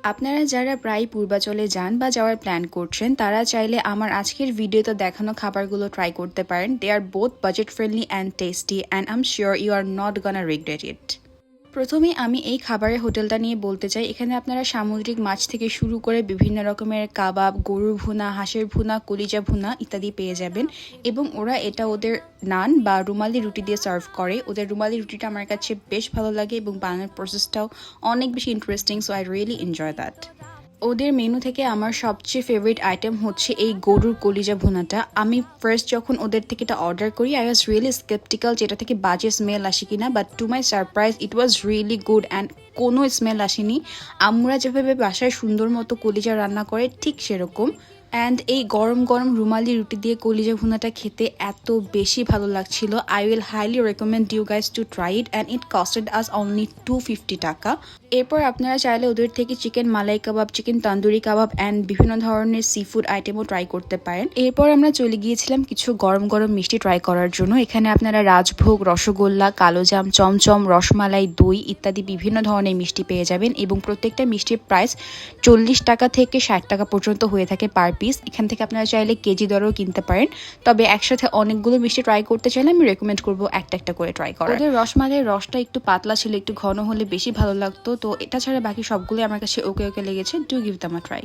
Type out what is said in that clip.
আপনারা যারা প্রায় পূর্বাচলে যান বা যাওয়ার প্ল্যান করছেন তারা চাইলে আমার আজকের ভিডিওতে দেখানো খাবারগুলো ট্রাই করতে পারেন। They are both budget friendly and tasty and I am sure you are not gonna regret it. প্রথমে আমি এই খাবারের হোটেলটা নিয়ে বলতে চাই। এখানে আপনারা সামুদ্রিক মাছ থেকে শুরু করে বিভিন্ন রকমের কাবাব, গরুর ভুনা, হাঁসের ভুনা, কলিজা ভুনা ইত্যাদি পেয়ে যাবেন। এবং ওরা এটা ওদের নান বা রুমালি রুটি দিয়ে সার্ভ করে। ওদের রুমালি রুটিটা আমার কাছে বেশ ভালো লাগে এবং বানানোর প্রসেসটাও অনেক বেশি interesting, so I really enjoy that. ওদের মেনু থেকে আমার সবচেয়ে ফেভারিট আইটেম হচ্ছে এই গরুর কলিজা ভুনাটা। আমি ফার্স্ট যখন ওদের থেকে এটা অর্ডার করি আই ওয়াজ রিয়েলি স্কেপটিক্যাল যেটা থেকে বাজে স্মেল আসে কিনা, but to my surprise it was really good and কোনো স্মেল আসেনি। আমরা যেভাবে বাসায় সুন্দর মতো কলিজা রান্না করে ঠিক সেরকম। অ্যান্ড এই গরম গরম রুমালি রুটি দিয়ে কলিজা ভুনাটা খেতে এত বেশি ভালো লাগছিল। I will highly recommend you guys to try it and it costed us only 250 টাকা। এরপর আপনারা চাইলে ওদের থেকে chicken malai kabab, chicken tandoori kabab and বিভিন্ন ধরনের সি ফুড আইটেমও ট্রাই করতে পারেন। এরপর আমরা চলে গিয়েছিলাম কিছু গরম গরম মিষ্টি ট্রাই করার জন্য। এখানে আপনারা রাজভোগ, রসগোল্লা, কালোজাম, চমচম, রসমালাই, দই ইত্যাদি বিভিন্ন ধরনের মিষ্টি পেয়ে যাবেন এবং প্রত্যেকটা মিষ্টির প্রাইস 40 টাকা থেকে 60 টাকা পর্যন্ত হয়ে থাকে পার পিস। এখান থেকে আপনারা চাইলে কেজি দরেও কিনতে পারেন, তবে একসাথে অনেকগুলো মিষ্টি ট্রাই করতে চাইলে আমি রেকমেন্ড করবো একটা একটা করে ট্রাই করা। ওদের রসমালাইয়ের রসটা একটু পাতলা ছিল, একটু ঘন হলে বেশি ভালো লাগতো। তো এটা ছাড়া বাকি সবগুলো আমার কাছে ওকে ওকে লেগেছে। Do give them a try.